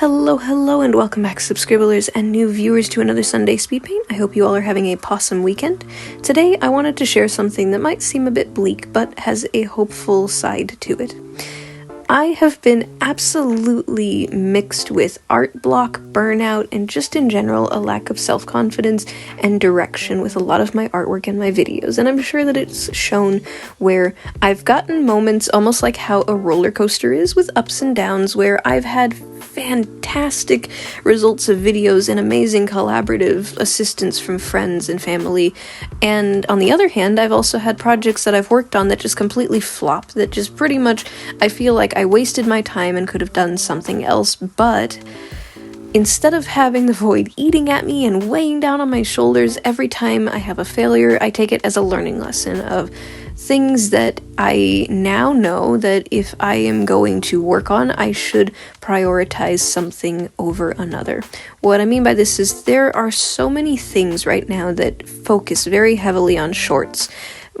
Hello, and welcome back, subscribers and new viewers, to another Sunday Speed Paint. I hope you all are having a possum weekend. Today, I wanted to share something that might seem a bit bleak, but has a hopeful side to it. I have been absolutely mixed with art block, burnout, and just in general a lack of self-confidence and direction with a lot of my artwork and my videos, and I'm sure that it's shown where I've gotten moments almost like how a roller coaster is, with ups and downs, where I've had fantastic results of videos and amazing collaborative assistance from friends and family, and on the other hand, I've also had projects that I've worked on that just completely flopped, that just pretty much I feel like I wasted my time and could have done something else, but instead of having the void eating at me and weighing down on my shoulders every time I have a failure, I take it as a learning lesson of things that I now know that if I am going to work on, I should prioritize something over another. What I mean by this is there are so many things right now that focus very heavily on shorts,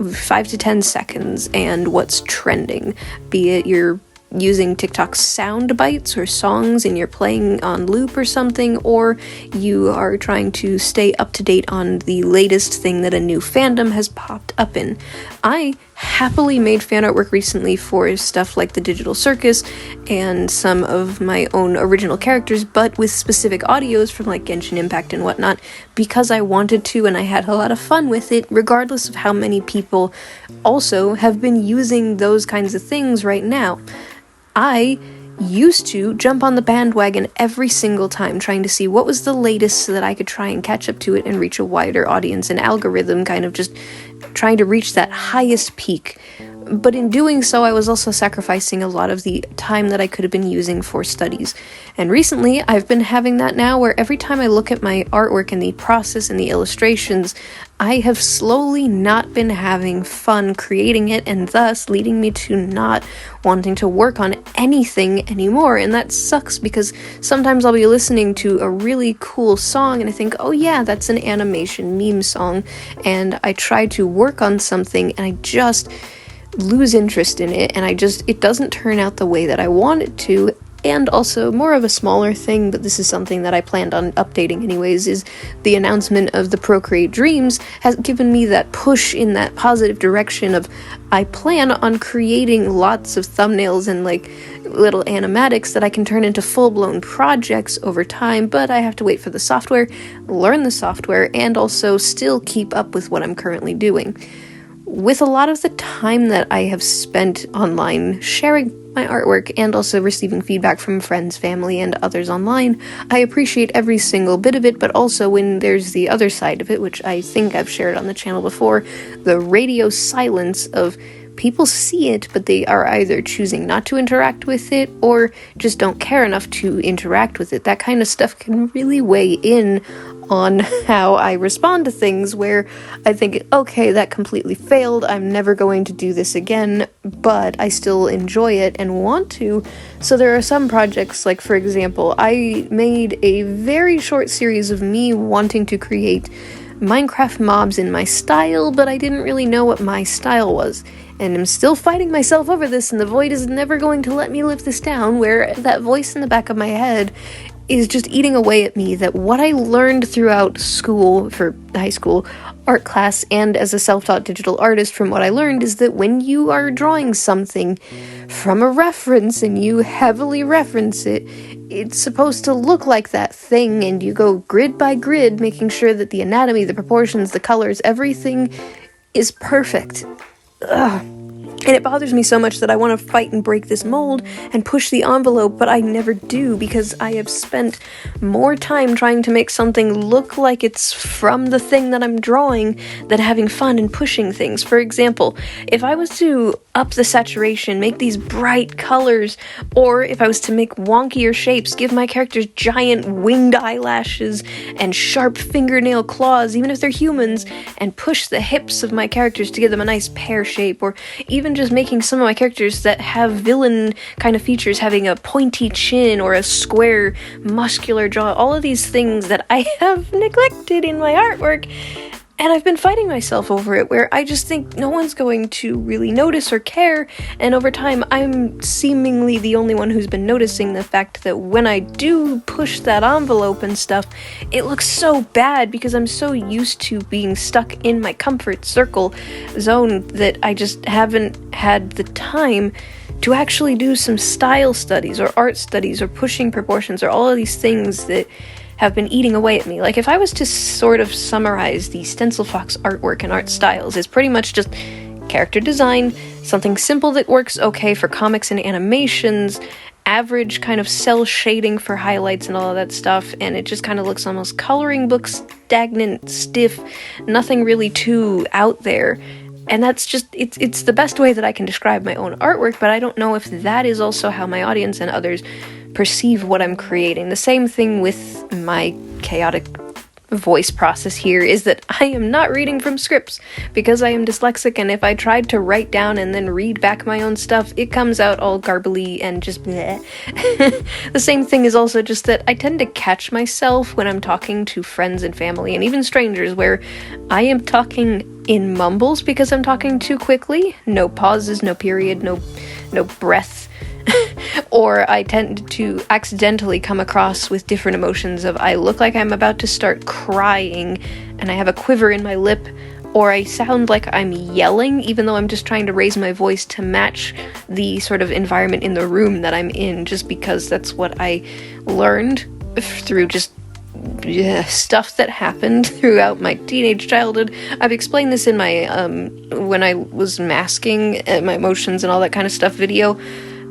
5 to 10 seconds, and what's trending, be it you're using TikTok sound bites or songs and you're playing on loop or something, or you are trying to stay up to date on the latest thing that a new fandom has popped up in. I happily made fan artwork recently for stuff like the Digital Circus and some of my own original characters, but with specific audios from like Genshin Impact and whatnot, because I wanted to and I had a lot of fun with it, regardless of how many people also have been using those kinds of things right now. I used to jump on the bandwagon every single time, trying to see what was the latest so that I could try and catch up to it and reach a wider audience, and algorithm kind of just trying to reach that highest peak. But in doing so, I was also sacrificing a lot of the time that I could have been using for studies. And recently, I've been having that now where every time I look at my artwork and the process and the illustrations, I have slowly not been having fun creating it, and thus leading me to not wanting to work on anything anymore. And that sucks, because sometimes I'll be listening to a really cool song and I think, oh yeah, that's an animation meme song, and I try to work on something and I just lose interest in it, and it doesn't turn out the way that I want it to. And also, more of a smaller thing, but this is something that I planned on updating anyways, is the announcement of the Procreate Dreams has given me that push in that positive direction of I plan on creating lots of thumbnails and like little animatics that I can turn into full-blown projects over time, but I have to wait for the software, learn the software, and also still keep up with what I'm currently doing. With a lot of the time that I have spent online sharing my artwork and also receiving feedback from friends, family, and others online, I appreciate every single bit of it, but also when there's the other side of it, which I think I've shared on the channel before, the radio silence of people see it, but they are either choosing not to interact with it or just don't care enough to interact with it. That kind of stuff can really weigh in on how I respond to things, where I think, okay, that completely failed, I'm never going to do this again, but I still enjoy it and want to. So there are some projects, like for example, I made a very short series of me wanting to create Minecraft mobs in my style, but I didn't really know what my style was. And I'm still fighting myself over this, and the void is never going to let me live this down, where that voice in the back of my head is just eating away at me, that what I learned throughout school, for high school, art class, and as a self-taught digital artist, from what I learned is that when you are drawing something from a reference and you heavily reference it, it's supposed to look like that thing, and you go grid by grid, making sure that the anatomy, the proportions, the colors, everything is perfect. Ugh. And it bothers me so much that I want to fight and break this mold and push the envelope, but I never do, because I have spent more time trying to make something look like it's from the thing that I'm drawing than having fun and pushing things. For example, if I was to up the saturation, make these bright colors, or if I was to make wonkier shapes, give my characters giant winged eyelashes and sharp fingernail claws, even if they're humans, and push the hips of my characters to give them a nice pear shape, or even just making some of my characters that have villain kind of features, having a pointy chin or a square muscular jaw, all of these things that I have neglected in my artwork, And I've been fighting myself over it, where I just think no one's going to really notice or care, and over time I'm seemingly the only one who's been noticing the fact that when I do push that envelope and stuff, it looks so bad because I'm so used to being stuck in my comfort circle zone that I just haven't had the time to actually do some style studies or art studies or pushing proportions or all of these things that have been eating away at me. Like, if I was to sort of summarize the Stencil Fox artwork and art styles, it's pretty much just character design, something simple that works okay for comics and animations, average kind of cell shading for highlights and all of that stuff, and it just kind of looks almost coloring book stagnant, stiff, nothing really too out there. And that's just, it's the best way that I can describe my own artwork, but I don't know if that is also how my audience and others perceive what I'm creating. The same thing with my chaotic voice process here is that I am not reading from scripts because I am dyslexic, and if I tried to write down and then read back my own stuff, it comes out all garbly and just bleh. The same thing is also just that I tend to catch myself when I'm talking to friends and family and even strangers where I am talking in mumbles because I'm talking too quickly. No pauses, no period, no breath. Or I tend to accidentally come across with different emotions of I look like I'm about to start crying and I have a quiver in my lip, or I sound like I'm yelling even though I'm just trying to raise my voice to match the sort of environment in the room that I'm in, just because that's what I learned through just stuff that happened throughout my teenage childhood. I've explained this in my when I was masking my emotions and all that kind of stuff video.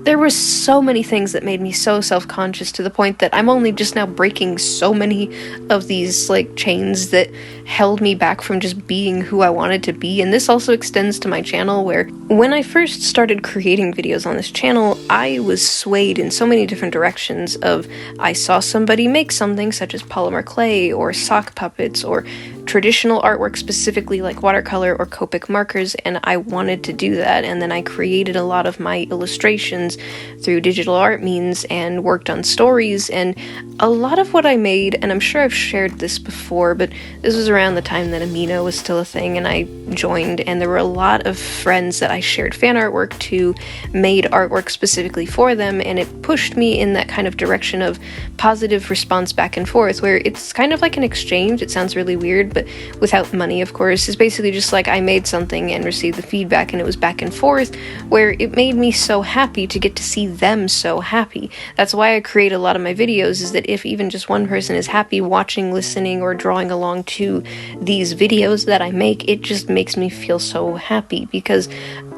There were so many things that made me so self-conscious to the point that I'm only just now breaking so many of these like chains that held me back from just being who I wanted to be. And this also extends to my channel, where when I first started creating videos on this channel, I was swayed in so many different directions of I saw somebody make something such as polymer clay or sock puppets or traditional artwork, specifically like watercolor or Copic markers, and I wanted to do that. And then I created a lot of my illustrations through digital art means and worked on stories, and a lot of what I made, and I'm sure I've shared this before, but this was around the time that Amino was still a thing and I joined, and there were a lot of friends that I shared fan artwork to, made artwork specifically for them, and it pushed me in that kind of direction of positive response back and forth, where it's kind of like an exchange. It sounds really weird, but without money, of course. It's basically just like I made something and received the feedback, and it was back and forth, where it made me so happy to get to see them so happy. That's why I create a lot of my videos, is that if even just one person is happy watching, listening, or drawing along to these videos that I make, it just makes me feel so happy, because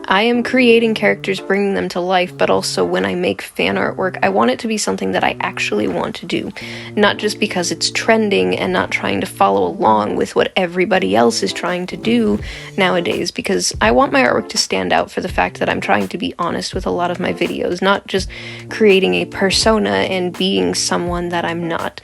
I am creating characters, bringing them to life, but also when I make fan artwork, I want it to be something that I actually want to do. Not just because it's trending and not trying to follow along with what everybody else is trying to do nowadays, because I want my artwork to stand out for the fact that I'm trying to be honest with a lot of my videos, not just creating a persona and being someone that I'm not.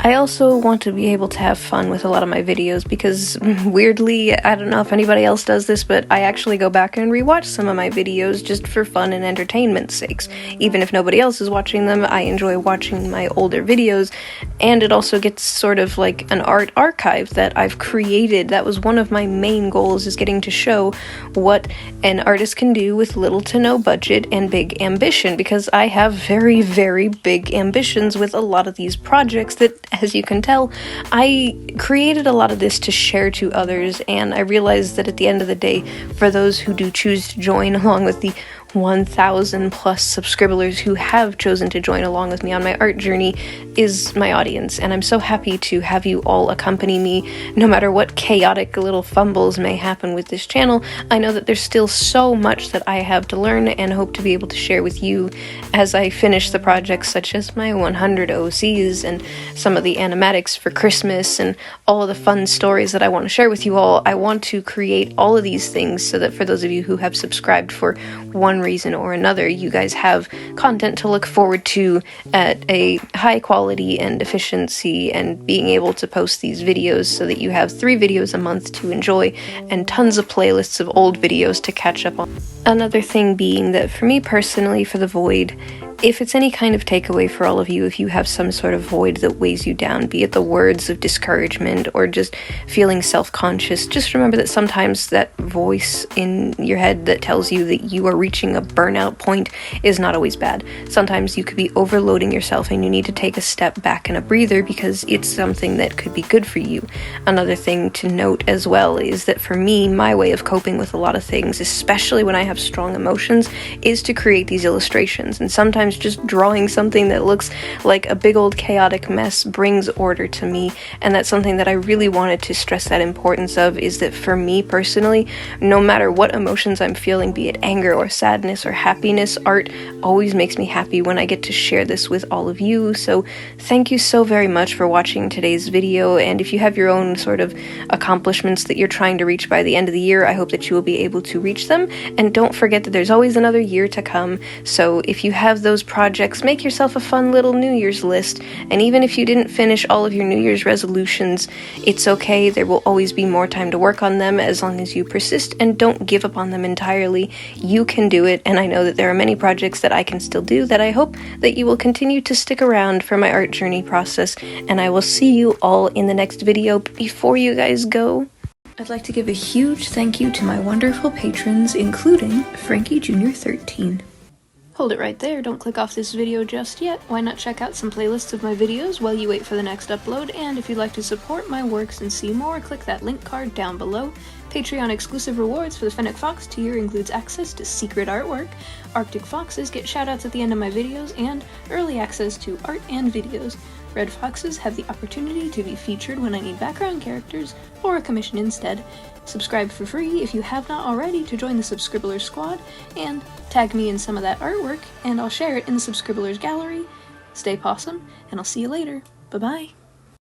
I also want to be able to have fun with a lot of my videos because, weirdly, I don't know if anybody else does this, but I actually go back and rewatch some of my videos just for fun and entertainment's sakes. Even if nobody else is watching them, I enjoy watching my older videos, and it also gets sort of like an art archive that I've created. That was one of my main goals, is getting to show what an artist can do with little to no budget and big ambition, because I have very, very big ambitions with a lot of these projects that, as you can tell, I created a lot of this to share to others, and I realized that at the end of the day, for those who do choose to join, along with the 1,000 plus subscribers who have chosen to join along with me on my art journey, is my audience, and I'm so happy to have you all accompany me no matter what chaotic little fumbles may happen with this channel. I know that there's still so much that I have to learn and hope to be able to share with you as I finish the projects such as my 100 OCs and some of the animatics for Christmas and all of the fun stories that I want to share with you all. I want to create all of these things so that for those of you who have subscribed for one reason or another, you guys have content to look forward to at a high quality and efficiency, and being able to post these videos so that you have 3 videos a month to enjoy and tons of playlists of old videos to catch up on. Another thing being that for me personally, for The Void, If it's any kind of takeaway for all of you, if you have some sort of void that weighs you down, be it the words of discouragement or just feeling self-conscious, just remember that sometimes that voice in your head that tells you that you are reaching a burnout point is not always bad. Sometimes you could be overloading yourself and you need to take a step back and a breather because it's something that could be good for you. Another thing to note as well is that for me, my way of coping with a lot of things, especially when I have strong emotions, is to create these illustrations. And sometimes just drawing something that looks like a big old chaotic mess brings order to me, and that's something that I really wanted to stress that importance of, is that for me personally, no matter what emotions I'm feeling, be it anger or sadness or happiness, art always makes me happy when I get to share this with all of you. So thank you so very much for watching today's video, and if you have your own sort of accomplishments that you're trying to reach by the end of the year, I hope that you will be able to reach them, and don't forget that there's always another year to come. So if you have those projects, make yourself a fun little New Year's list, and even if you didn't finish all of your New Year's resolutions, it's okay. There will always be more time to work on them as long as you persist and don't give up on them entirely. You can do it, and I know that there are many projects that I can still do that I hope that you will continue to stick around for my art journey process, and I will see you all in the next video. But before you guys go, I'd like to give a huge thank you to my wonderful patrons, including Frankie Jr. 13. Hold it right there, don't click off this video just yet. Why not check out some playlists of my videos while you wait for the next upload, and if you'd like to support my works and see more, click that link card down below. Patreon exclusive rewards for the Fennec Fox tier includes access to secret artwork, Arctic Foxes get shoutouts at the end of my videos, and early access to art and videos. Red Foxes have the opportunity to be featured when I need background characters or a commission instead. Subscribe for free if you have not already to join the Subscribblers squad, and tag me in some of that artwork and I'll share it in the Subscribblers gallery. Stay possum, and I'll see you later. Bye-bye.